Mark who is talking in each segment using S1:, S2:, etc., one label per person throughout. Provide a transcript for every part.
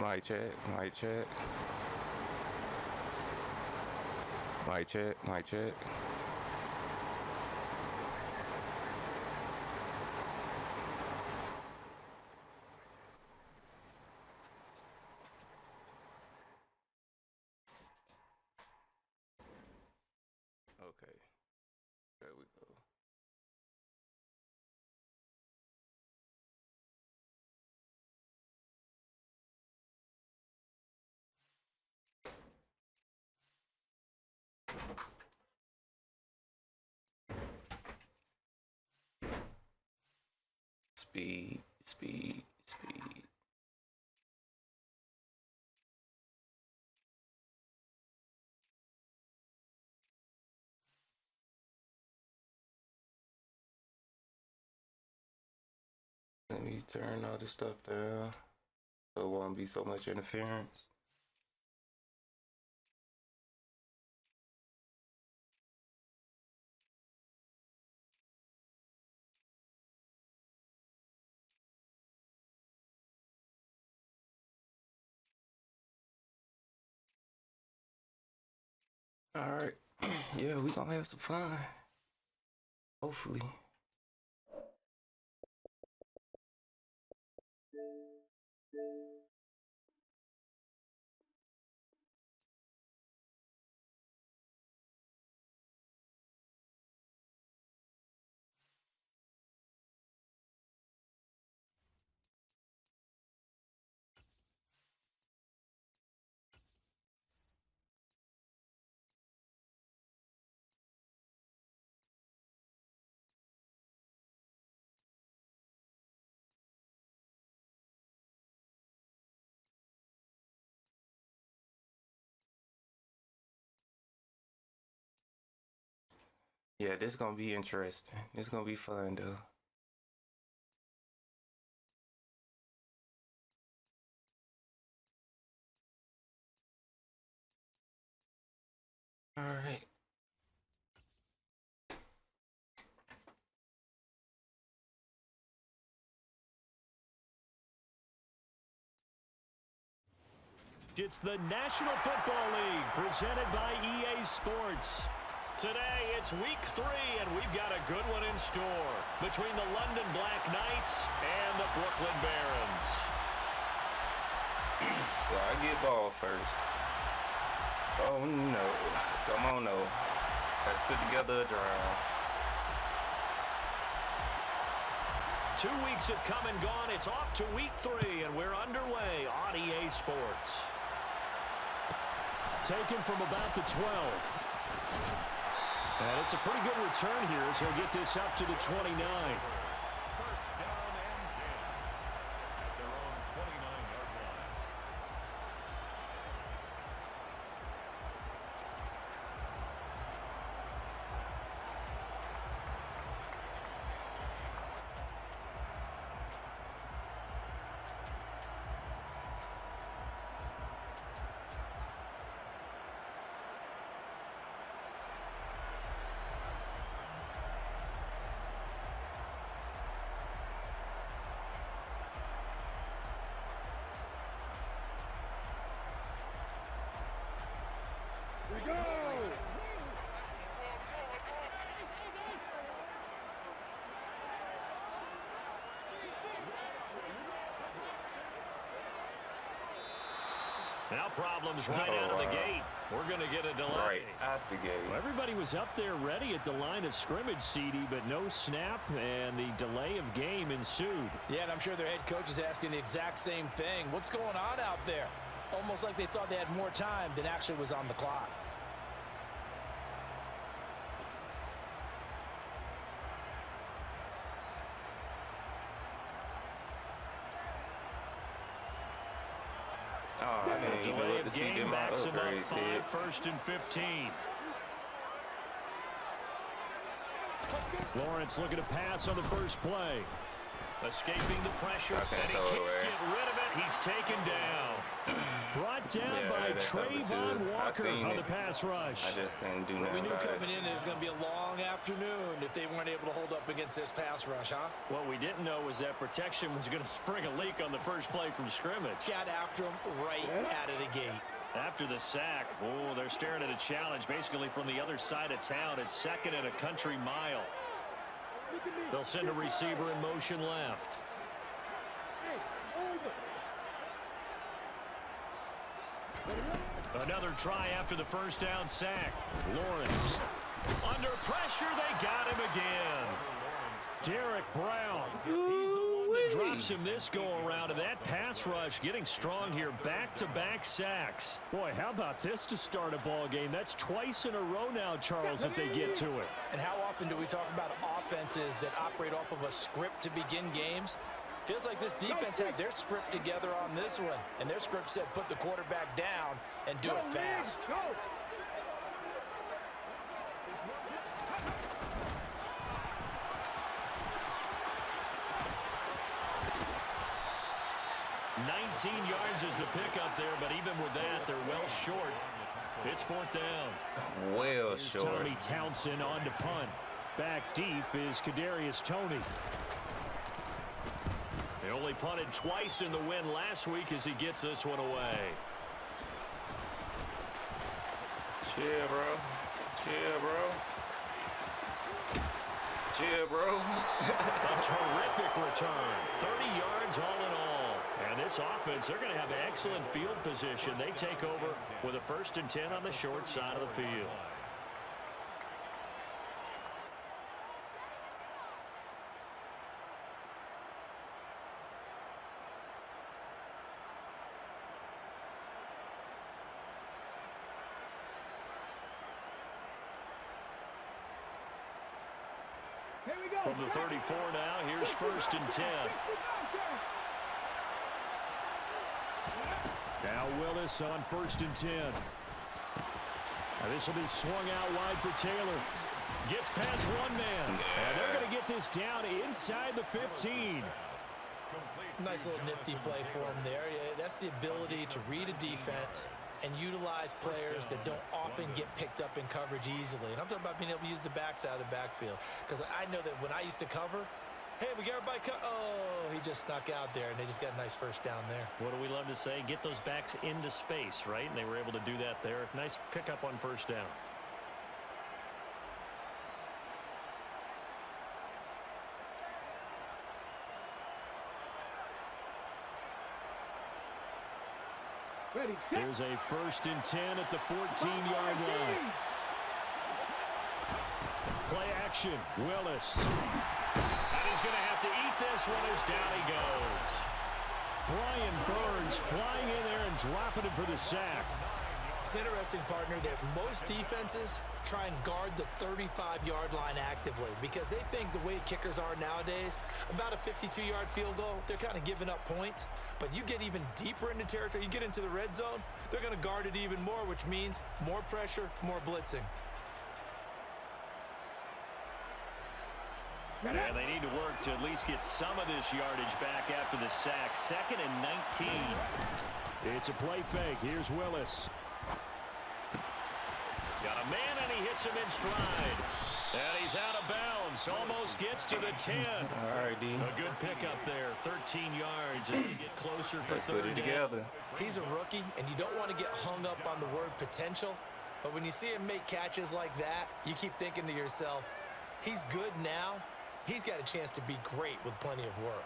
S1: Mic check, mic check. Mic check, mic check. Okay, there we go. Speed, speed, speed. Let me turn all this stuff down so it won't be so much interference. All right, yeah, we gonna have some fun. Hopefully. Yeah, this is gonna be interesting. This is gonna be fun though. All right.
S2: It's the National Football League presented by EA Sports. Today, it's week 3, and we've got a good one in store between the London Black Knights and the Brooklyn Barons.
S1: So I get ball first. Oh no. Come on, no. Let's put together a drive.
S2: 2 weeks have come and gone. It's off to week 3, and we're underway on EA Sports. Taken from about the 12. And it's a pretty good return here as he'll get this up to the 29.
S3: First down and 10 at their own 29-yard line.
S2: Now problems right out of the gate. We're going to get a delay.
S1: Right out the gate.
S2: Well, everybody was up there ready at the line of scrimmage, CD, but no snap, and the delay of game ensued.
S4: Yeah, and I'm sure their head coach is asking the exact same thing. What's going on out there? Almost like they thought they had more time than actually was on the clock.
S1: Oh, I didn't even look to see them
S2: backs him up
S1: upgrades
S2: 5,
S1: hit.
S2: 1st and 15. Lawrence looking to pass on the first play. Escaping the pressure, and he can't get rid of it. He's taken down. Brought brought down
S1: Yeah,
S2: by
S1: that cover
S2: Trayvon
S1: too. I
S2: Walker
S1: seen
S2: on the
S1: it.
S2: pass rush.
S1: I just couldn't do nothing
S4: We knew
S1: about it.
S4: coming in it was going to be a long afternoon if they weren't able to hold up against this pass rush, huh?
S2: What we didn't know was that protection was going to spring a leak on the first play from scrimmage.
S4: Got after him right out of the gate.
S2: After the sack, oh, they're staring at a challenge basically from the other side of town. It's 2nd and a country mile. They'll send a receiver in motion left. Another try after the first down sack. Lawrence. Under pressure, they got him again. Derek Brown. He's the one that drops him this go-around, and that pass rush getting strong here. Back-to-back sacks. Boy, how about this to start a ball game? That's twice in a row now, Charles, that they get to it.
S4: And how often do we talk about offenses that operate off of a script to begin games? Feels like this defense had their script together on this one, and their script said put the quarterback down and do it fast. 19 yards is the pickup there, but even with that, they're well short. It's 4th down.
S1: Well
S2: Here's
S1: short.
S2: Tommy Townsend on to punt. Back deep is Kadarius Toney. They only punted twice in the win last week as he gets this one away.
S1: Chill, bro. Chill, bro. Chill, bro.
S2: A terrific return. 30 yards all in all. And this offense, they're going to have excellent field position. They take over with a 1st and 10 on the short side of the field. From the 34 now, here's 1st and 10. Now Willis on 1st and 10. Now this will be swung out wide for Taylor. Gets past one man. And they're going to get this down inside the 15.
S4: Nice little nifty play for him there. Yeah, that's the ability to read a defense and utilize players that don't often get picked up in coverage easily. And I'm talking about being able to use the backside of the backfield. Because I know that when I used to cover, hey, we got everybody oh, he just snuck out there, and they just got a nice 1st down there.
S2: What do we love to say? Get those backs into space, right? And they were able to do that there. Nice pickup on 1st down. Here's a 1st and 10 at the 14-yard line. Play action. Willis. And he's going to have to eat this one as down he goes. Brian Burns flying in there and dropping him for the sack.
S4: It's interesting, partner, that most defenses try and guard the 35-yard line actively because they think the way kickers are nowadays, about a 52-yard field goal, they're kind of giving up points. But you get even deeper into territory, you get into the red zone, they're going to guard it even more, which means more pressure, more blitzing.
S2: Yeah, they need to work to at least get some of this yardage back after the sack. 2nd and 19. It's a play fake. Here's Willis. Got a man, and he hits him in stride. And he's out of bounds. Almost gets to the 10.
S1: All right, D.
S2: A good pickup there. 13 yards as they get closer for
S1: Let's
S2: 3rd
S1: put it
S2: down.
S1: together.
S4: He's a rookie, and you don't want to get hung up on the word potential. But when you see him make catches like that, you keep thinking to yourself, he's good now. He's got a chance to be great with plenty of work.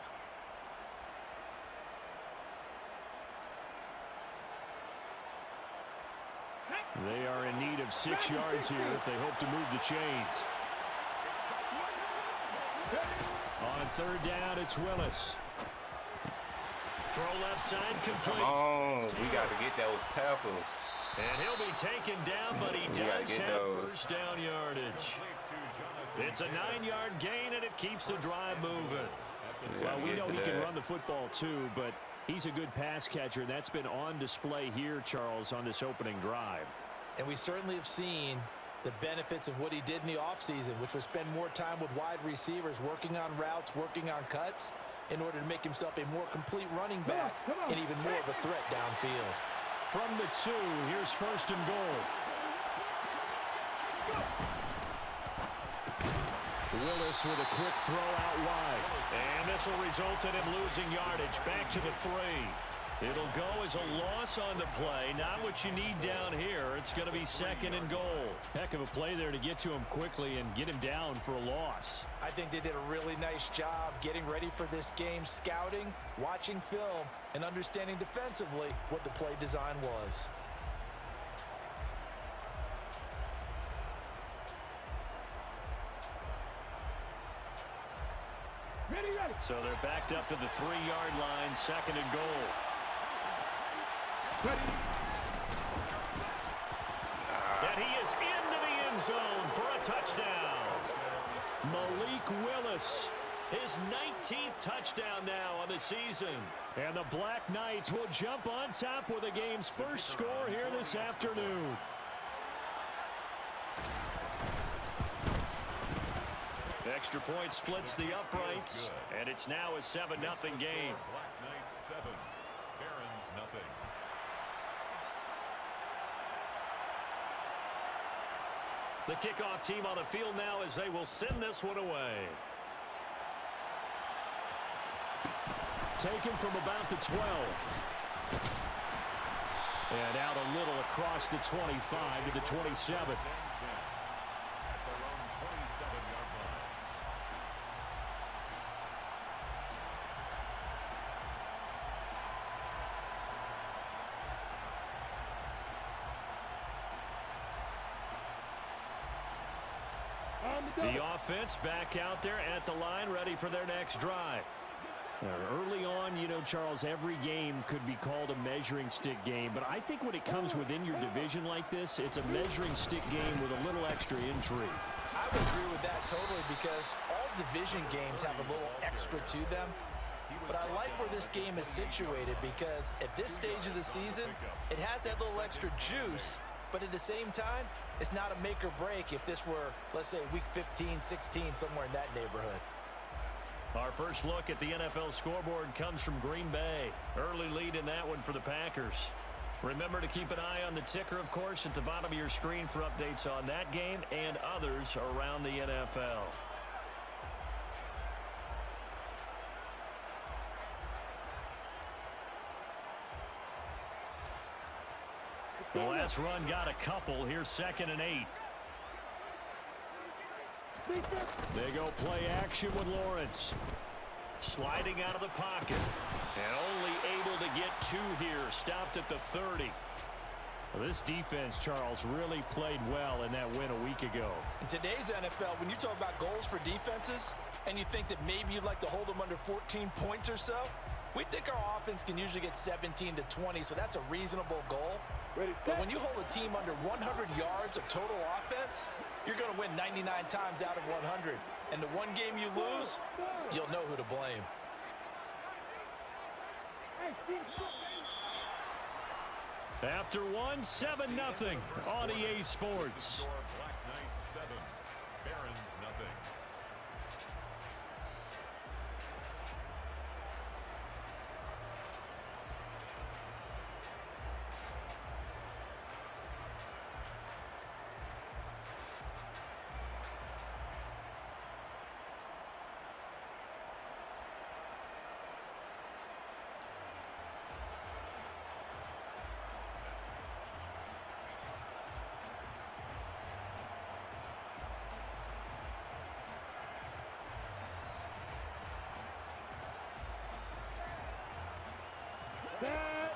S2: They are in need of 6 yards here if they hope to move the chains. On 3rd down, it's Willis. Throw left side complete.
S1: Come on. We got to get those tackles.
S2: And he'll be taken down, but he
S1: gotta
S2: does
S1: get
S2: have
S1: those.
S2: 1st down yardage. It's a 9-yard gain, and it keeps the drive moving. Well, we know he can run the football too, but he's a good pass catcher, and that's been on display here, Charles, on this opening drive.
S4: And we certainly have seen the benefits of what he did in the offseason, which was spend more time with wide receivers, working on routes, working on cuts, in order to make himself a more complete running back and even more of a threat downfield.
S2: from the 2. Here's first and goal. Willis with a quick throw out wide. And this will result in him losing yardage. Back to the 3. It'll go as a loss on the play. Not what you need down here. It's going to be second and goal.
S5: Heck of a play there to get to him quickly and get him down for a loss.
S4: I think they did a really nice job getting ready for this game, scouting, watching film, and understanding defensively what the play design was.
S2: So they're backed up to the 3-yard line, second and goal. And he is into the end zone for a touchdown. Malik Willis, his 19th touchdown now on the season.
S5: And the Black Knights will jump on top with the game's first score here this afternoon.
S2: Extra point splits the uprights, and it's now a 7-0 game.
S3: Black Knights 7, Barons nothing.
S2: The kickoff team on the field now as they will send this one away.
S5: Taken from about the 12. And out a little across the 25 to the 27.
S2: The offense back out there at the line, ready for their next drive.
S5: Early on, you know, Charles, every game could be called a measuring stick game. But I think when it comes within your division like this, it's a measuring stick game with a little extra intrigue.
S4: I would agree with that totally because all division games have a little extra to them. But I like where this game is situated because at this stage of the season, it has that little extra juice. But at the same time, it's not a make or break if this were, let's say, week 15, 16, somewhere in that neighborhood.
S2: Our first look at the NFL scoreboard comes from Green Bay. Early lead in that one for the Packers. Remember to keep an eye on the ticker, of course, at the bottom of your screen for updates on that game and others around the NFL. The last run got a couple. Here's 2nd and 8.
S5: They go play action with Lawrence.
S2: Sliding out of the pocket. And only able to get 2 here. Stopped at the 30.
S5: Well, this defense, Charles, really played well in that win a week ago.
S4: In today's NFL, when you talk about goals for defenses, and you think that maybe you'd like to hold them under 14 points or so, we think our offense can usually get 17 to 20, so that's a reasonable goal. But when you hold a team under 100 yards of total offense, you're going to win 99 times out of 100. And the one game you lose, you'll know who to blame.
S2: After one, 7-0 on EA Sports.
S3: Black Knights 7, Barons nothing.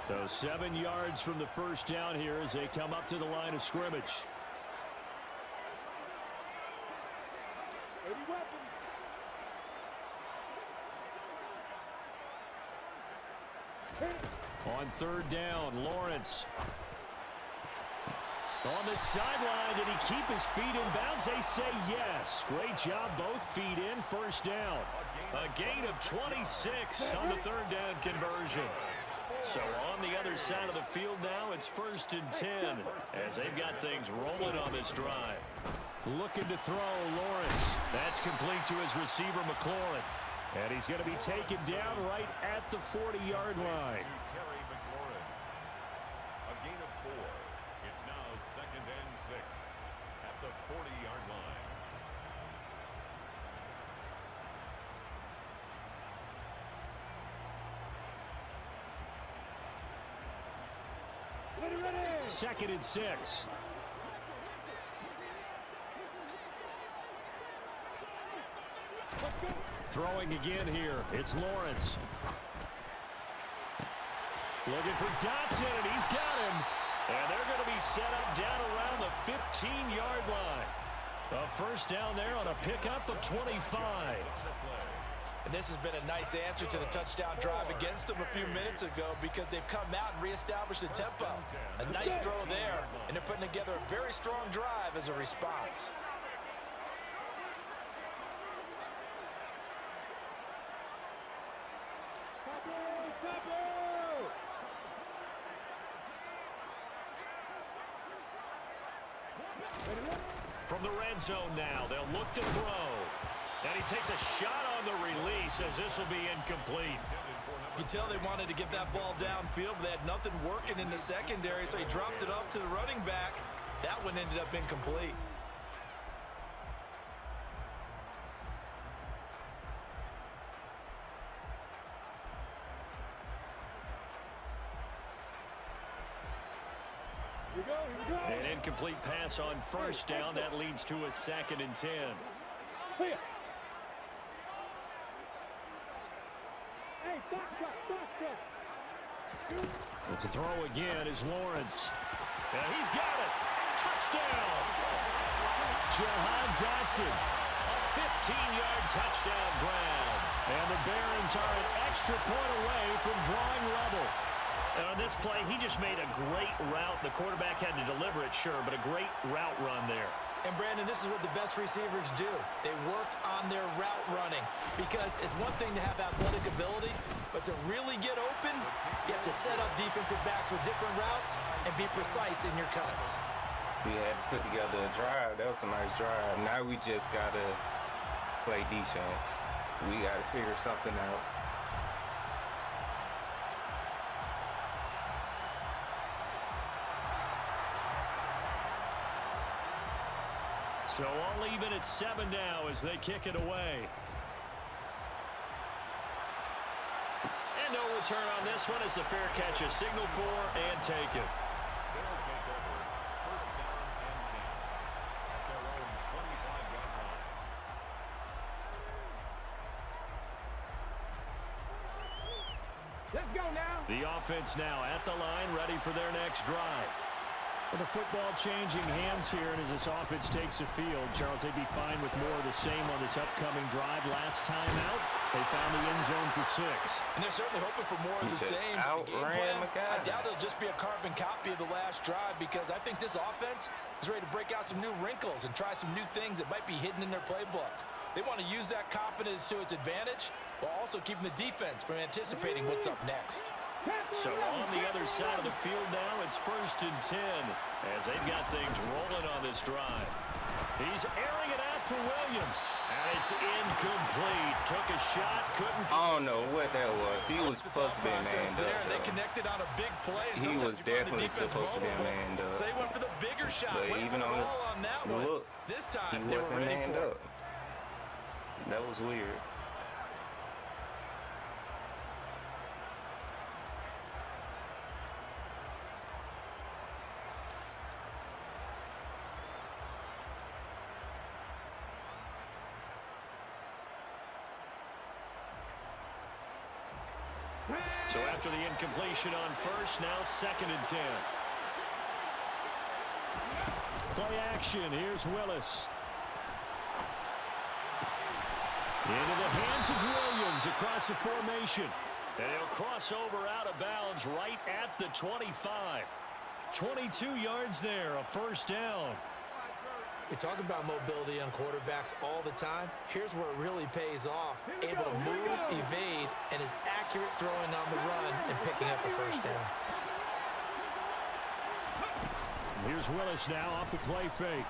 S5: So 7 yards from the first down here as they come up to the line of scrimmage. On 3rd down, Lawrence. On the sideline, did he keep his feet in bounds? They say yes. Great job, both feet in, first down.
S2: A gain of 26 on the 3rd down conversion. So on the other side of the field now, it's 1st and 10 as they've got things rolling on this drive.
S5: Looking to throw, Lawrence.
S2: That's complete to his receiver, McLaurin.
S5: And he's going to be taken down right at the 40-yard line.
S3: Terry McLaurin. A gain
S5: 2nd and 6. Throwing again here. It's Lawrence. Looking for Dotson, and he's got him. And they're going to be set up down around the 15-yard line. A first down there on a pickup of 25.
S4: And this has been a nice answer to the touchdown drive against them a few minutes ago because they've come out and reestablished the tempo. A nice throw there, and they're putting together a very strong drive as a response.
S2: From the red zone now, they'll look to throw. And he takes a shot on the release as this will be incomplete.
S4: You can tell they wanted to get that ball downfield, but they had nothing working in the secondary, so he dropped it off to the running back. That one ended up incomplete.
S2: An incomplete pass on first down. That leads to a 2nd and 10.
S5: It's a throw again is Lawrence.
S2: And he's got it. Touchdown.
S5: Jahan Dotson.
S2: A 15-yard touchdown grab.
S5: And the Barons are an extra point away from drawing level.
S2: And on this play, he just made a great route. The quarterback had to deliver it, sure, but a great route run there.
S4: And, Brandon, this is what the best receivers do. They work on their route running because it's one thing to have athletic ability, but to really get open, you have to set up defensive backs with different routes and be precise in your cuts.
S1: We had to put together a drive. That was a nice drive. Now we just got to play defense. We got to figure something out.
S2: So all even at 7 now as they kick it away. And no return on this one as the fair catch is signaled for and taken.
S3: They'll take over. First down and 10 at their own 25-yard line.
S6: Let's go now.
S5: The offense now at the line, ready for their next drive. With the football changing hands here, and as this offense takes the field, Charles, they'd be fine with more of the same on this upcoming drive. Last time out, they found the end zone for 6.
S4: And they're certainly hoping for more of the same. I doubt it'll just be a carbon copy of the last drive because I think this offense is ready to break out some new wrinkles and try some new things that might be hidden in their playbook. They want to use that confidence to its advantage while also keeping the defense from anticipating what's up next.
S2: So on the other side of the field now, it's 1st and 10 as they've got things rolling on this drive. He's airing it out for Williams, and it's incomplete. Took a shot, couldn't.
S1: I don't know what that was. He was supposed to be a man
S4: there.
S1: up.
S4: They connected on a big play. And
S1: he was definitely supposed to be a man up.
S4: So they went for the bigger shot.
S1: But even on
S4: that
S1: the
S4: one.
S1: look,
S4: This time
S1: he
S4: they were
S1: wasn't
S4: ready
S1: manned
S4: for
S1: up. That was weird.
S2: So after the incompletion on first, now 2nd and 10.
S5: Play action. Here's Willis. Into the hands of Williams across the formation.
S2: And he'll cross over out of bounds right at the 25. 22 yards there, a first down.
S4: You talk about mobility on quarterbacks all the time. Here's where it really pays off. Able to move, evade, and is accurate throwing on the run and picking up a first down.
S5: Here's Willis now off the play fake.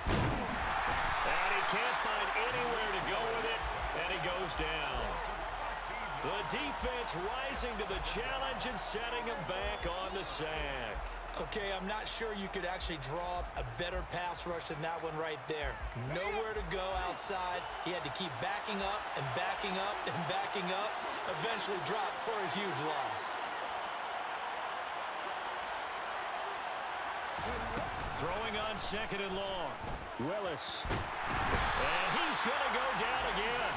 S2: And he can't find anywhere to go with it, and he goes down. The defense rising to the challenge and setting him back on the sack.
S4: Okay, I'm not sure you could actually draw up a better pass rush than that one right there. Nowhere to go outside. He had to keep backing up and backing up and backing up. Eventually dropped for a huge loss.
S2: Throwing on second and long. Willis. And he's going to go down again.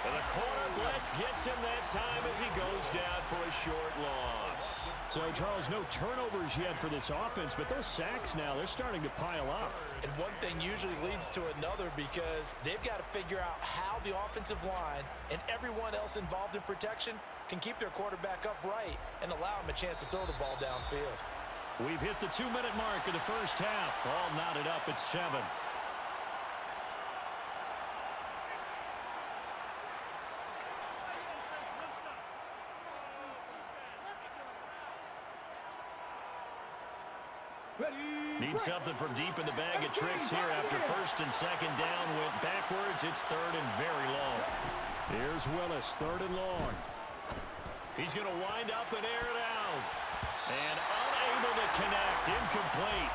S2: And the corner blitz gets him that time as he goes down for a short loss.
S5: So, Charles, no turnovers yet for this offense, but those sacks now, they're starting to pile up.
S4: And one thing usually leads to another because they've got to figure out how the offensive line and everyone else involved in protection can keep their quarterback upright and allow him a chance to throw the ball downfield.
S2: We've hit the 2-minute mark of the first half. All knotted up at 7. Need something from deep in the bag of tricks here after first and second down went backwards. It's third and very long.
S5: Here's Willis, third and long.
S2: He's going to wind up and air it out. And unable to connect. Incomplete.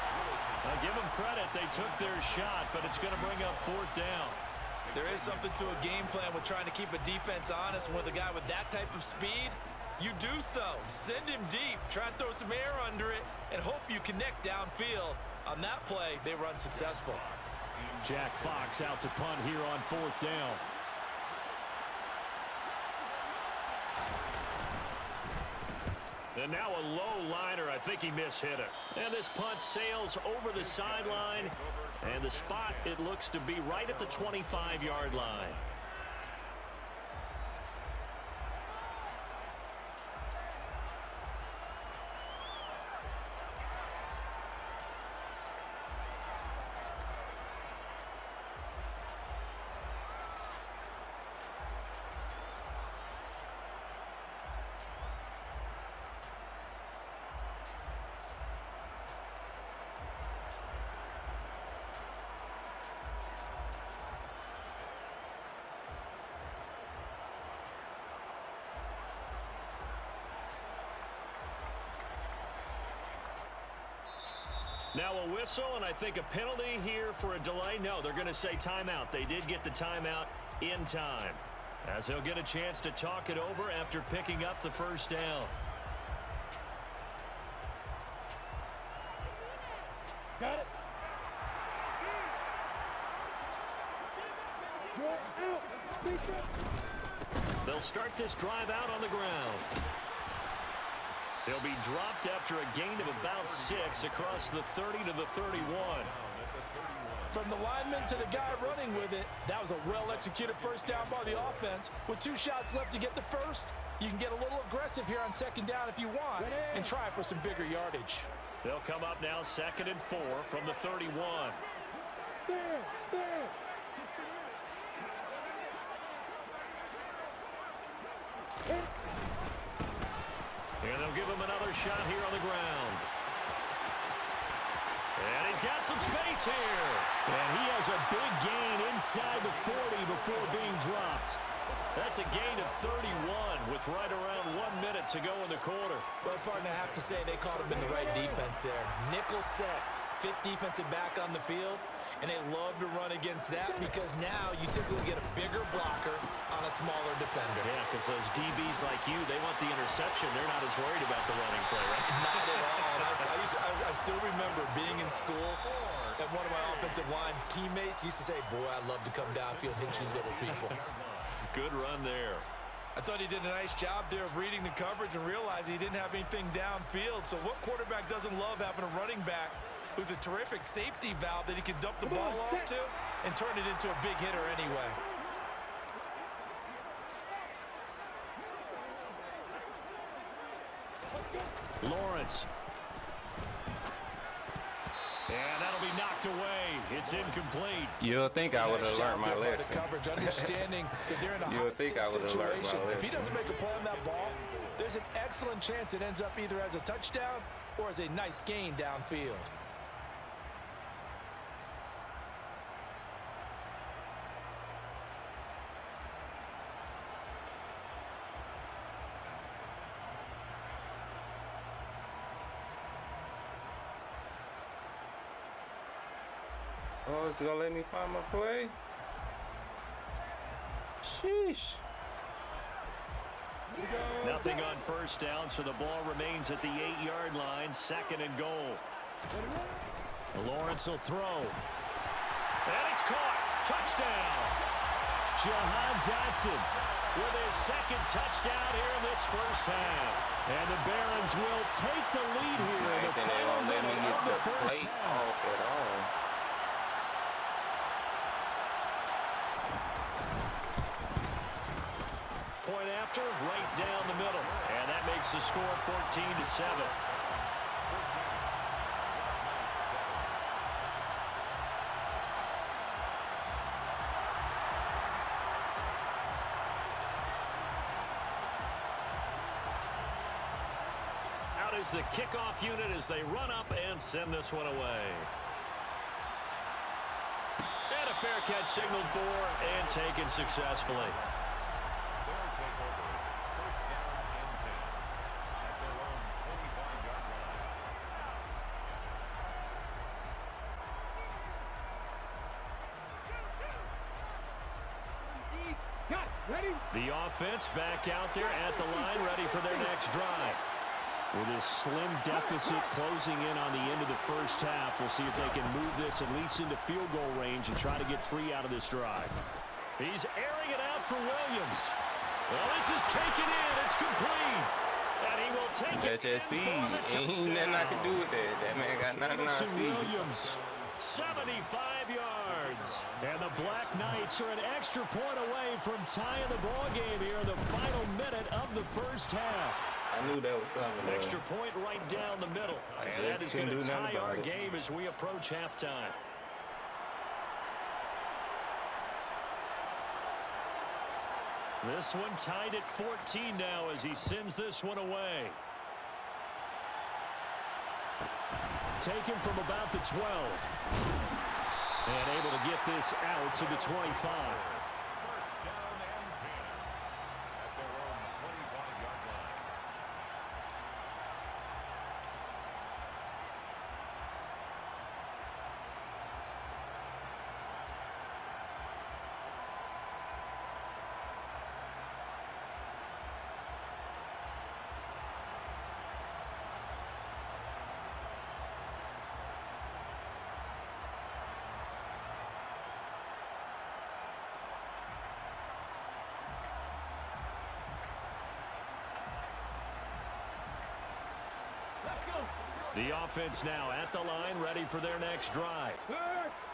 S2: I'll give them credit. They took their shot, but it's going to bring up fourth down.
S4: There is something to a game plan with trying to keep a defense honest. With a guy with that type of speed, you do so. Send him deep. Try and throw some air under it and hope you connect downfield. On that play, they were unsuccessful.
S5: Jack Fox out to punt here on fourth down.
S2: And now a low liner. I think he mishit it. And this punt sails over the sideline. And the spot, it looks to be right at the 25-yard line. Now a whistle, and I think a penalty here for a delay. No, they're going to say timeout. They did get the timeout in time, as they'll get a chance to talk it over after picking up the first down.
S6: Got it.
S2: They'll start this drive out on the ground. They'll be dropped after a gain of about 6 across the 30 to the 31.
S4: From the lineman to the guy running with it, that was a well-executed first down by the offense. With 2 shots left to get the first, you can get a little aggressive here on second down if you want and try for some bigger yardage.
S2: They'll come up now 2nd and 4 from the 31. And they'll give him another shot here on the ground. And he's got some space here.
S5: And he has a big gain inside the 40 before being dropped.
S2: That's a gain of 31 with right around 1 minute to go in the quarter.
S4: Well, partner, I have to say they caught him in the right defense there. Nickel set, 5th defensive back on the field, and they love to run against that because now you typically get a bigger blocker on a smaller defender.
S2: Yeah, because those DBs like you, they want the interception. They're not as worried about the running play, right?
S4: Not at all. I still remember being in school, and one of my offensive line teammates used to say, boy, I love to come downfield and hit you little people.
S2: Good run there.
S4: I thought he did a nice job there of reading the coverage and realizing he didn't have anything downfield. So what quarterback doesn't love having a running back who's a terrific safety valve that he can dump the ball off to and turn it into a big hitter anyway?
S5: Lawrence.
S2: And that'll be knocked away. It's incomplete.
S1: You'll think I would have
S4: Nice
S1: learned
S4: job
S1: my
S4: there by the
S1: lesson.
S4: coverage, understanding that they're in a
S1: You'll think I
S4: high-stakes
S1: would've learned my
S4: situation. If he
S1: lesson.
S4: doesn't make a play on that ball, there's an excellent chance it ends up either as a touchdown or as a nice gain downfield.
S1: Oh, it's gonna let me find my play? Sheesh.
S2: Nothing on first down, so the ball remains at the 8-yard line, 2nd and goal. Lawrence will throw. And it's caught. Touchdown. Jahan Dotson with his second touchdown here in this first half. And the Barons will take the lead here in the final minute of the first half.
S1: Off at all.
S2: Point after, right down the middle. And that makes the score 14-7. Out is the kickoff unit as they run up and send this one away. And a fair catch signaled for and taken successfully.
S3: They'll take over. First down and 10 at their own 25-yard line.
S2: The offense back out there at the line, ready for their next drive. With this slim deficit closing in on the end of the first half, we'll see if they can move this at least into field goal range and try to get 3 out of this drive. He's airing it out for Williams. Well, this is taken in. It's complete. And he will take
S1: That's
S2: it
S1: just speed.
S2: in for the
S1: Ain't nothing I can do with that. That man got nothing on
S2: Jameson
S1: speed.
S2: Williams, 75 yards. And the Black Knights are an extra point away from tying the ball game here in the final minute of the first half.
S1: I knew that was coming.
S2: An extra point right down the middle. And that is going to tie our game as we approach halftime. This one tied at 14 now as he sends this one away. Taken from about the 12. And able to get this out to the 25.
S3: First down and 10 at their own 25-yard line.
S2: The offense now at the line, ready for their next drive.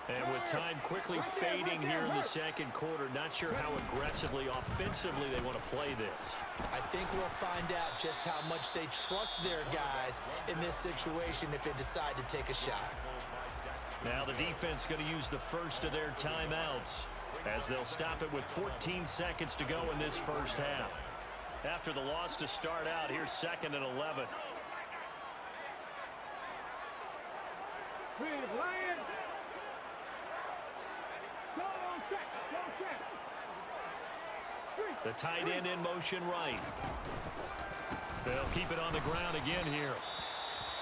S2: And with time quickly fading here in the second quarter, not sure how aggressively, offensively they want to play this.
S4: I think we'll find out just how much they trust their guys in this situation if they decide to take a shot.
S2: Now the defense going to use the first of their timeouts as they'll stop it with 14 seconds to go in this first half. After the loss to start out, here's 2nd and 11. The tight end in motion right. They'll keep it on the ground again here.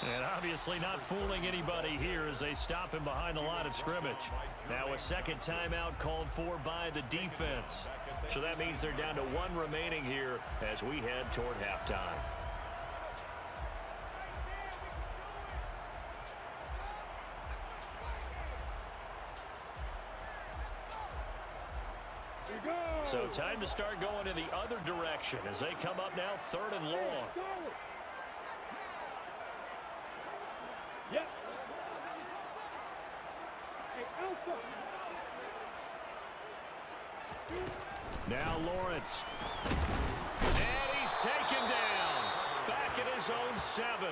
S2: And obviously not fooling anybody here as they stop him behind the line of scrimmage. Now a second timeout called for by the defense. So that means they're down to 1 remaining here as we head toward halftime. So time to start going in the other direction as they come up now 3rd and long.
S6: Yep.
S2: Now Lawrence. And he's taken down. Back at his own 7.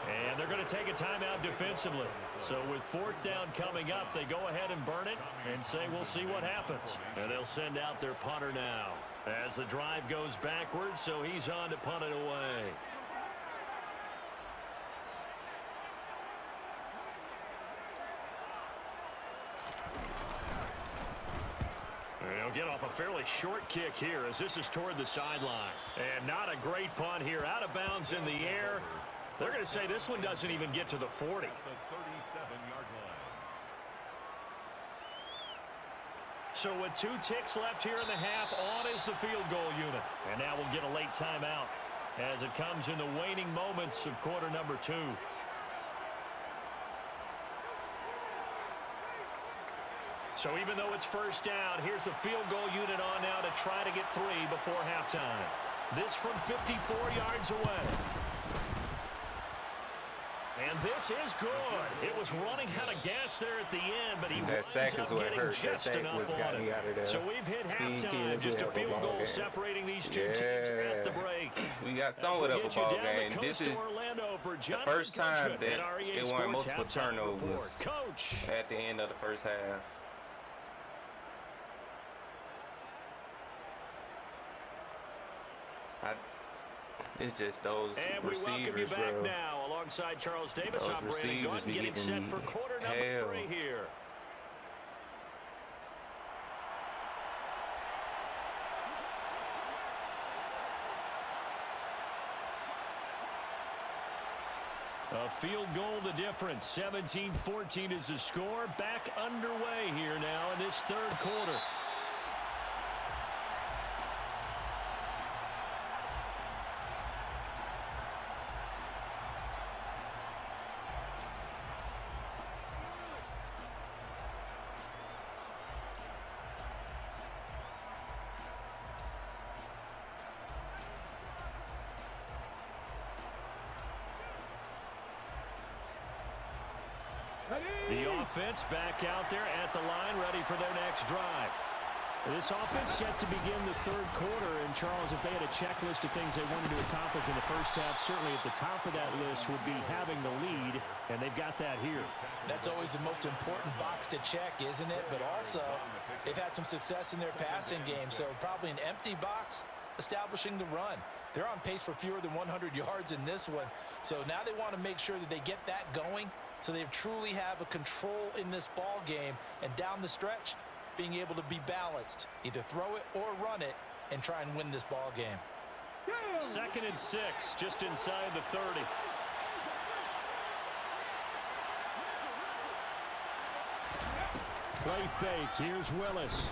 S2: And they're going to take a timeout defensively. So with 4th down coming up, they go ahead and burn it and say we'll see what happens. And they'll send out their punter now as the drive goes backwards, so he's on to punt it away. They'll get off a fairly short kick here as this is toward the sideline. And not a great punt here. Out of bounds in the air. They're going to say this one doesn't even get to the 40.
S3: The 37-yard line.
S2: So with 2 ticks left here in the half, on is the field goal unit. And now we'll get a late timeout as it comes in the waning moments of quarter number 2. So even though it's first down, here's the field goal unit on now to try to get 3 before halftime. This from 54 yards away. And this is good. It was running out of gas there at the end, but he
S1: that sack is what hurt. That sack was got me out of there.
S2: So we've hit halftime. Just a field goal separating these two teams at the break.
S1: We got somewhat of a ball game. This is the first time that it won multiple turnovers at the end of the first half. It's just those receivers, bro.
S2: Now, alongside Charles Davis,
S1: those
S2: I'm Brandon Gunn, getting set for quarter number 3 here. A field goal the difference. 17-14 is the score. Back underway here now in this third quarter. The offense back out there at the line, ready for their next drive. This offense set to begin the third quarter. And, Charles, if they had a checklist of things they wanted to accomplish in the first half, certainly at the top of that list would be having the lead, and they've got that here.
S4: That's always the most important box to check, isn't it? But also, they've had some success in their passing game, so probably an empty box establishing the run. They're on pace for fewer than 100 yards in this one, so now they want to make sure that they get that going, so they truly have a control in this ball game, and down the stretch, being able to be balanced, either throw it or run it, and try and win this ball game.
S2: 2nd and 6, just inside the 30.
S5: Play fake. Here's Willis.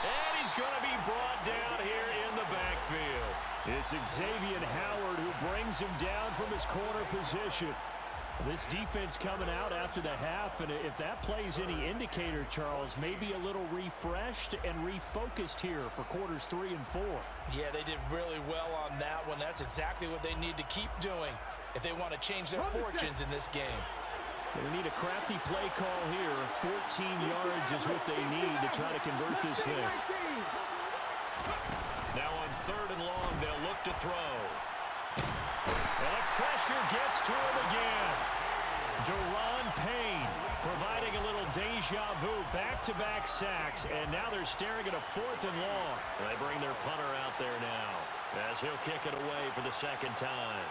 S2: And he's going to be brought down here in the backfield.
S5: It's Xavier Howard who brings him down from his corner position. This defense coming out after the half, and if that plays any indicator, Charles, maybe a little refreshed and refocused here for quarters 3 and 4.
S4: Yeah, they did really well on that one. That's exactly what they need to keep doing if they want to change their fortunes in this game.
S5: They need a crafty play call here. 14 yards is what they need to try to convert this thing.
S2: Now on 3rd and long, they'll look to throw. And the pressure gets to him again. Deron Payne providing a little deja vu, back-to-back sacks, and now they're staring at a 4th and long. They bring their punter out there now as he'll kick it away for the second time.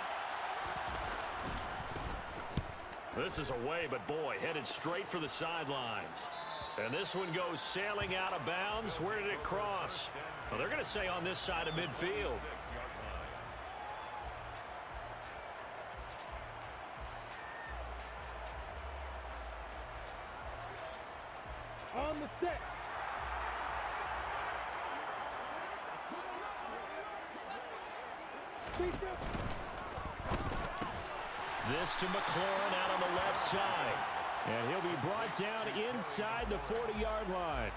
S2: This is away, but boy, headed straight for the sidelines. And this one goes sailing out of bounds. Where did it cross? Well, they're going to say on this side of midfield.
S6: On the set.
S2: This to McLaurin out on the left side.
S5: And he'll be brought down inside the 40-yard line.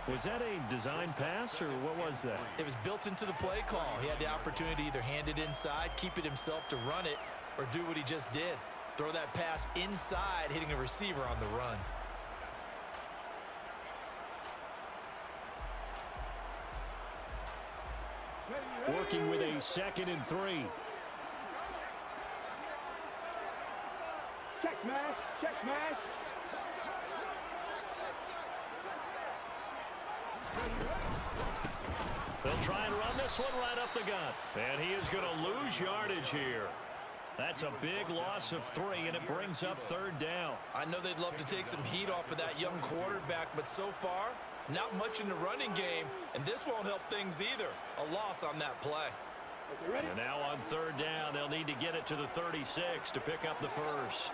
S5: Was that a design pass, or what was that?
S4: It was built into the play call. He had the opportunity to either hand it inside, keep it himself to run it, or do what he just did. Throw that pass inside, hitting a receiver on the run.
S5: Working with a 2nd and 3.
S6: Check smash, check smash.
S2: They'll try and run this one right up the gut. And he is going to lose yardage here. That's a big loss of 3, and it brings up 3rd down.
S4: I know they'd love to take some heat off of that young quarterback, but so far, not much in the running game, and this won't help things either. A loss on that play.
S2: And now on 3rd down, they'll need to get it to the 36 to pick up the first.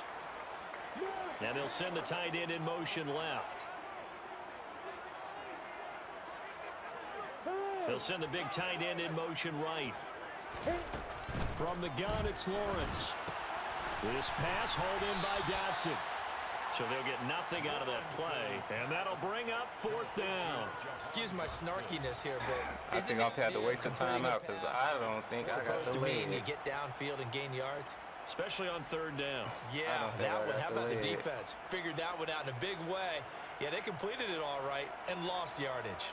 S2: And they'll send the tight end in motion left. They'll send the big tight end in motion right.
S5: From the gun, it's Lawrence. This pass hauled in by Dotson.
S2: So they'll get nothing out of that play, and that'll bring up 4th down.
S4: Excuse my snarkiness here, but
S1: I think I'll have to wait the timeout because I don't think I got
S4: supposed
S1: the
S4: to mean you
S1: leg.
S4: get downfield and gain yards?
S2: Especially on 3rd down.
S4: Yeah,
S1: think
S4: that
S1: I
S4: one.
S1: got
S4: How
S1: the
S4: about the
S1: leg.
S4: defense? Figured that one out in a big way. Yeah, they completed it all right and lost yardage.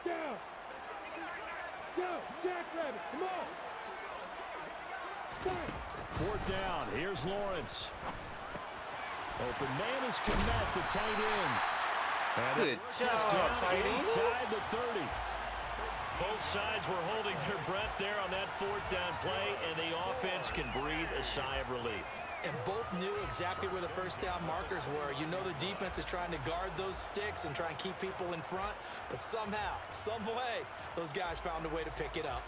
S6: Down. Go, Jackrabbit, come on. Start.
S5: 4th down. Here's Lawrence. Open man is Kmet, the tight end. And
S1: Good job,
S5: down
S1: tight end.
S5: inside the 30.
S2: Both sides were holding their breath there on that 4th down play, and the offense can breathe a sigh of relief.
S4: And both knew exactly where the first down markers were. You know the defense is trying to guard those sticks and try and keep people in front, but somehow, some way, those guys found a way to pick it up.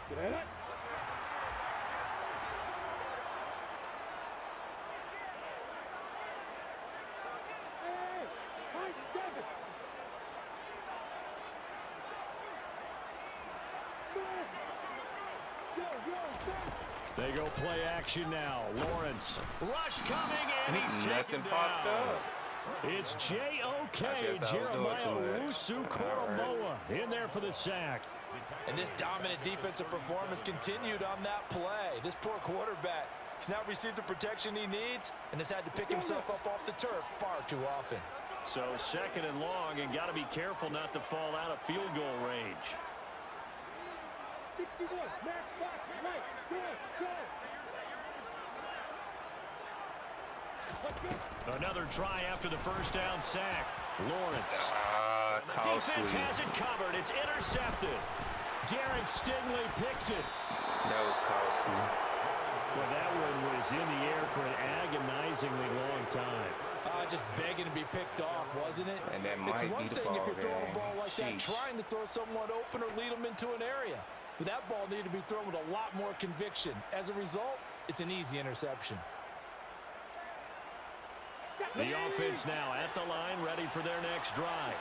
S6: Get it. Hey, Mike, Devin.
S5: They go play action now. Lawrence.
S2: Rush coming, and he's
S1: Nothing
S2: taken
S1: popped
S2: down.
S1: up.
S5: It's J.O.K.
S1: I guess I was doing
S5: Jeremiah
S1: too much.
S5: Owusu-Koramoah in there for the sack.
S4: And this dominant defensive performance continued on that play. This poor quarterback has not received the protection he needs and has had to pick himself up off the turf far too often.
S2: So 2nd and long, and got to be careful not to fall out of field goal range.
S6: 61, Max, back, right, go, go. Let's go.
S2: Another try after the first down sack. Lawrence. Defense
S1: Costly.
S2: has it covered. It's intercepted.
S5: Derek Stingley picks it.
S1: That was costly.
S5: Well, that one was in the air for an agonizingly long time.
S4: Just begging to be picked off, wasn't it?
S1: And that
S4: It's
S1: might
S4: one
S1: be the
S4: thing if
S1: ball
S4: you're throwing a
S1: game.
S4: ball like that,
S1: Sheesh.
S4: trying to throw someone open or lead them into an area. But that ball needed to be thrown with a lot more conviction. As a result, it's an easy interception.
S5: The offense now at the line, ready for their next drive.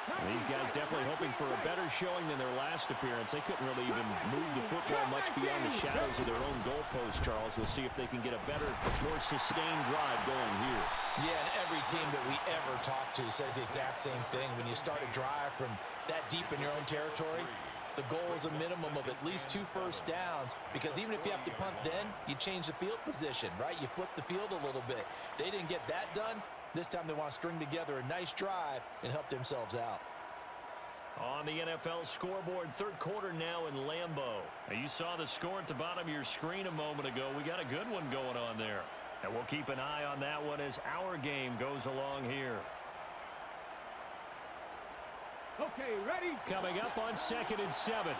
S5: These guys definitely hoping for a better showing than their last appearance. They couldn't really even move the football much beyond the shadows of their own goalpost, Charles. We'll see if they can get a better, more sustained drive going here.
S4: Yeah, and every team that we ever talk to says the exact same thing. When you start a drive from that deep in your own territory, the goal is a minimum of at least 2 first downs, because even if you have to punt then, you change the field position, right? You flip the field a little bit. They didn't get that done. This time they want to string together a nice drive and help themselves out.
S2: On the NFL scoreboard, 3rd quarter now in Lambeau. Now, you saw the score at the bottom of your screen a moment ago. We got a good one going on there. And we'll keep an eye on that one as our game goes along here.
S6: Okay, ready?
S5: Coming up on 2nd and 7.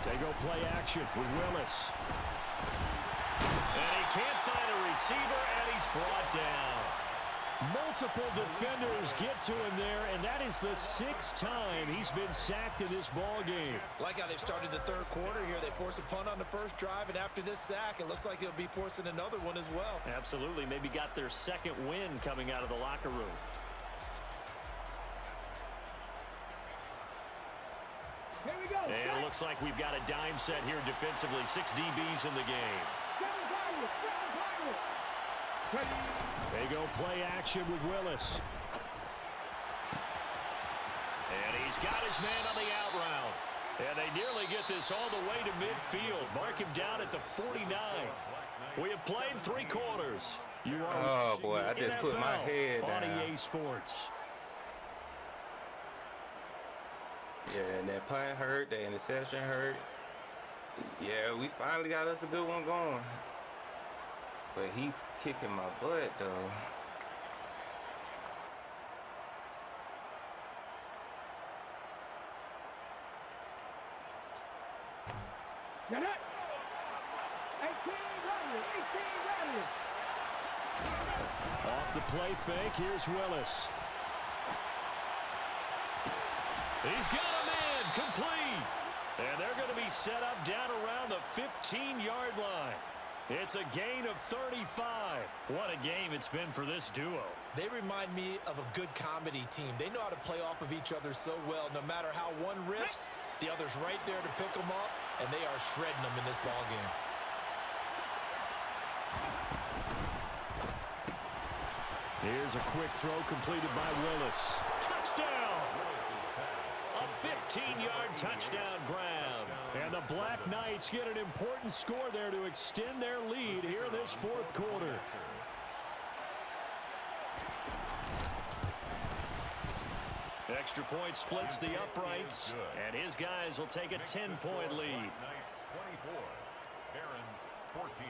S5: They go play action with Willis.
S2: And he can't find a receiver, and he's brought down.
S5: Multiple defenders get to him there, and that is the 6th time he's been sacked in this ball game.
S4: Like how they've started the 3rd quarter here. They force a punt on the first drive, and after this sack, it looks like they'll be forcing another one as well.
S2: Absolutely. Maybe got their 2nd win coming out of the locker room.
S6: Here we go.
S2: And it looks like we've got a dime set here defensively. 6 DBs in the game.
S5: They go play action with Willis.
S2: And he's got his man on the out route. And they nearly get this all the way to midfield. Mark him down at the 49. We have played 3 quarters.
S5: You are
S1: Oh,
S5: watching
S1: boy,
S5: the
S1: I just put my
S5: NFL
S1: head
S5: on
S1: down.
S5: EA Sports.
S1: Yeah, and that punt hurt, the interception hurt. Yeah, we finally got us a good one going. But he's kicking my butt, though.
S6: Get it? 18 ready.
S5: Off the play fake, here's Willis.
S2: He's got a man complete. And they're going to be set up down around the 15-yard line. It's a gain of 35. What a game it's been for this duo.
S4: They remind me of a good comedy team. They know how to play off of each other so well. No matter how one riffs, the other's right there to pick them up, and they are shredding them in this ball game.
S2: Here's a quick throw completed by Willis. Touchdown! A 15-yard touchdown grab. And the Black Knights get an important score there to extend their lead here in this fourth quarter. Extra point splits the uprights, and his guys will take a 10-point lead.
S3: Knights 24, Barons 14.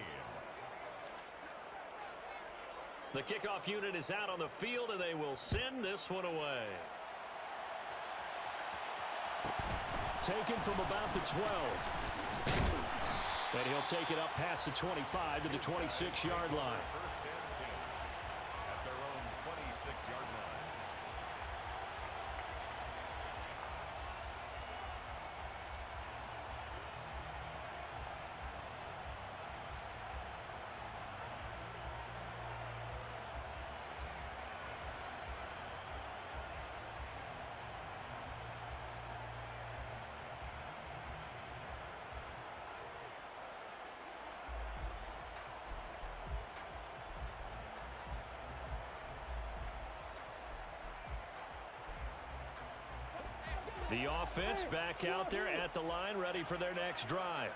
S2: The kickoff unit is out on the field, and they will send this one away. Taken from about the 12. And he'll take it up past the 25 to the 26-yard line.
S3: First and 10 at their own 26-yard line.
S2: The offense back out there at the line, ready for their next drive.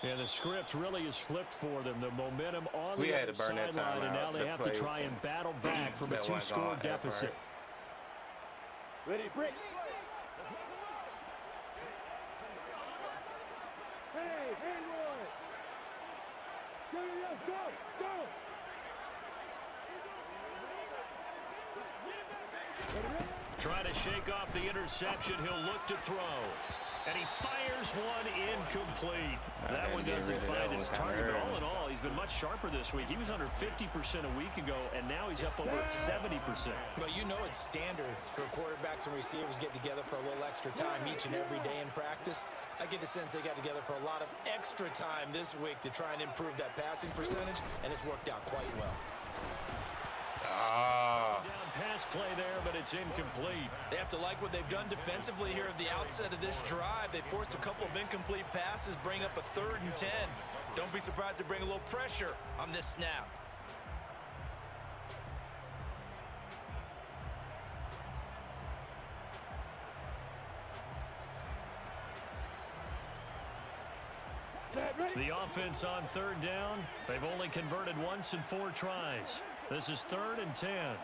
S2: And the script really is flipped for them. The momentum on the other sideline, and now they have to try and battle back from a two-score deficit.
S6: Ready, break. Hey, handle it. Let's go, go.
S2: Trying to shake off the interception. He'll look to throw. And he fires one incomplete. That one doesn't find its target, but all in all, he's been much sharper this week. He was under 50% a week ago, and now he's up over 70%.
S4: Well, you know it's standard for quarterbacks and receivers get together for a little extra time each and every day in practice. I get the sense they got together for a lot of extra time this week to try and improve that passing percentage, and it's worked out quite well.
S2: Down pass play there, but it's incomplete.
S4: They have to like what they've done defensively here at the outset of this drive. They forced a couple of incomplete passes, bring up a 3rd and 10. Don't be surprised to bring a little pressure on this snap.
S2: The offense on 3rd down. They've only converted once in 4 tries. This is 3rd and 10.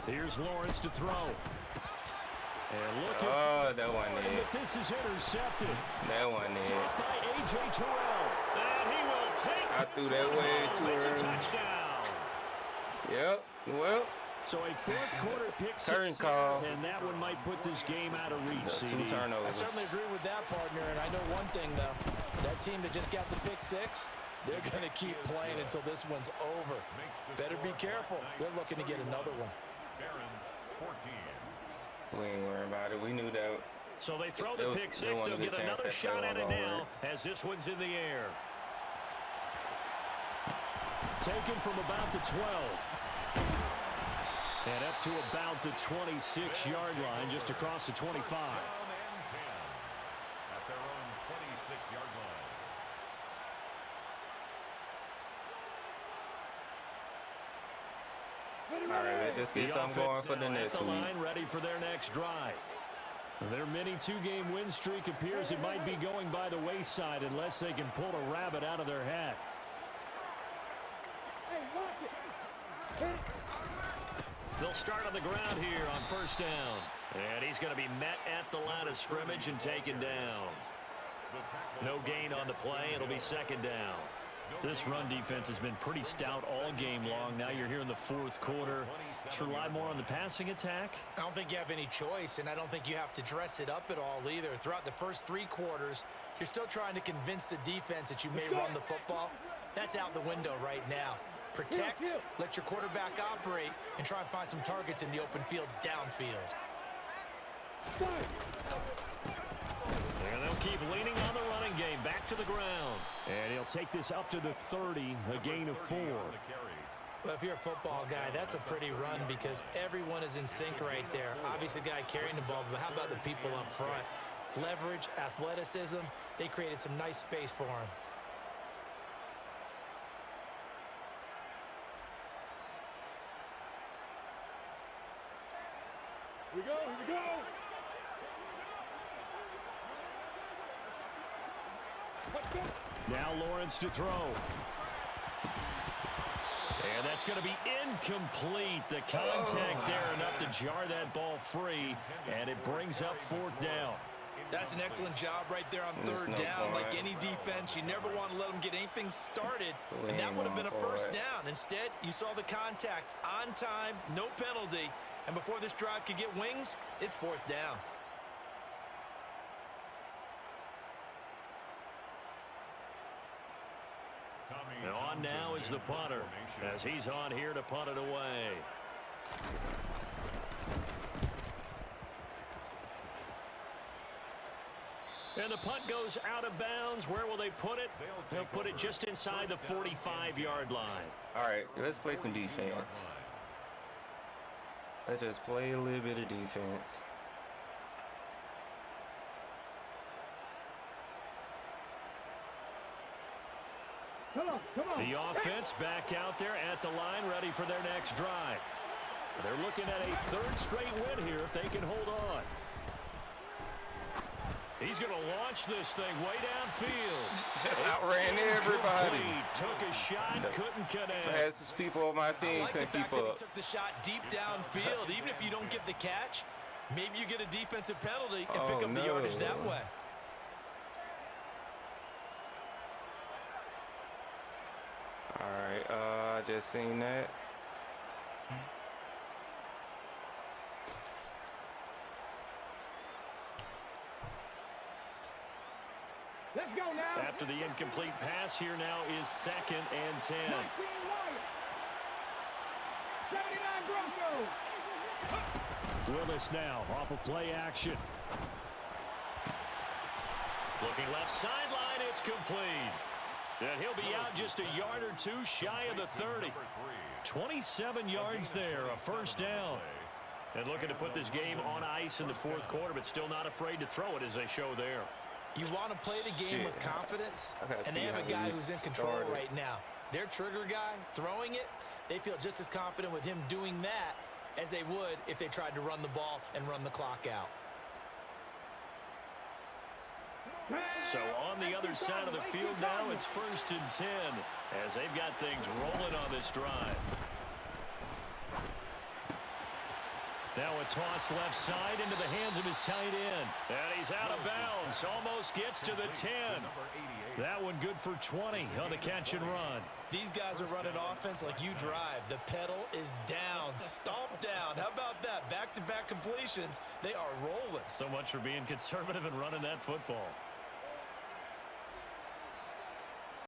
S2: Here's Lawrence to throw. And look at
S1: that one in.
S2: But this is intercepted.
S1: That one in.
S2: Tapped by A.J. Terrell. And he will take
S1: I threw that way too
S2: It's a
S1: early.
S2: touchdown.
S1: Yep. Well,
S2: So a fourth quarter pick
S1: Turn
S2: six,
S1: call.
S2: and that one might put this game out of reach,
S1: 2
S2: CD.
S4: I
S1: turnovers.
S4: certainly agree with that, partner, and I know one thing, though. That team that just got the pick 6, they're going to keep playing until this one's over. Better be careful. They're looking to get another one.
S3: Barons 14.
S1: We ain't worried about it. We knew that.
S2: So they throw the pick 6. They'll get another shot at it now as this one's in the air. Taken from about the 12. And up to about the 26-yard line, just across the 25.
S3: Down and 10 at their own 26-yard line.
S1: All right, let's just get something going for the next
S2: at the
S1: week.
S2: line, ready for their next drive. Their mini 2-game win streak appears it might be going by the wayside unless they can pull a rabbit out of their hat.
S6: Hey, watch it.
S2: They'll start on the ground here on 1st down. And he's going to be met at the line of scrimmage and taken down. No gain on the play. It'll be 2nd down. This run defense has been pretty stout all game long. Now you're here in the 4th quarter. To rely more on the passing attack?
S4: I don't think you have any choice, and I don't think you have to dress it up at all either. Throughout the first 3 quarters, you're still trying to convince the defense that you may run the football. That's out the window right now. Protect, let your quarterback operate, and try and find some targets in the open field downfield.
S2: And they'll keep leaning on the running passing game back to the ground.
S5: And he'll take this up to the 30, a gain of 4.
S4: Well, if you're a football guy, that's a pretty run because everyone is in sync right there. Obviously, the guy carrying the ball, but how about the people up front? Leverage, athleticism, they created some nice space for him.
S6: Here we go, here we go. Let's go.
S5: Now Lawrence to throw.
S2: And that's going to be incomplete. The contact there enough to jar that ball free, and it brings up 4th down.
S4: That's an excellent job right there on 3rd down. Like any defense, you never want to let them get anything started, and that would have been a 1st down. Instead, you saw the contact on time, no penalty, and before this drive could get wings, it's 4th down.
S2: And on now is the punter, as he's on here to punt it away. And the punt goes out of bounds. Where will they put it? They'll put it just inside the 45-yard line.
S1: All right, let's play some defense. Let's just play a little bit of defense.
S6: Come on, come on.
S2: The offense back out there at the line, ready for their next drive. They're looking at a 3rd straight win here if they can hold on. He's going to launch this thing way downfield.
S1: Just outran everybody.
S2: Took a shot, couldn't connect.
S1: Fastest people on my team
S4: I like the
S1: couldn't
S4: fact
S1: keep
S4: that he
S1: up.
S4: took the shot deep downfield. Even if you don't get the catch, maybe you get a defensive penalty and pick up the yardage that way.
S1: All right, I just seen that.
S6: Let's go now.
S2: After the incomplete pass, here now is 2nd and 10.
S6: 19 White. 79 Broncos.
S5: Willis now off of play action.
S2: Looking left sideline, it's complete. And he'll be out just a yard or 2 shy of the 30. 27 yards there, a 1st down. And looking to put this game on ice in the 4th quarter, but still not afraid to throw it as they show there.
S4: You want to play the game with confidence, and they have a guy who's in control right now. Their trigger guy, throwing it, they feel just as confident with him doing that as they would if they tried to run the ball and run the clock out.
S2: So on the other side of the field now, it's 1st and 10 as they've got things rolling on this drive. Now a toss left side into the hands of his tight end. And he's out of bounds. Almost gets to the 10. That one good for 20 on the catch and run.
S4: These guys are running offense like you drive. The pedal is down, stomp down. How about that? Back-to-back completions. They are rolling.
S2: So much for being conservative and running that football.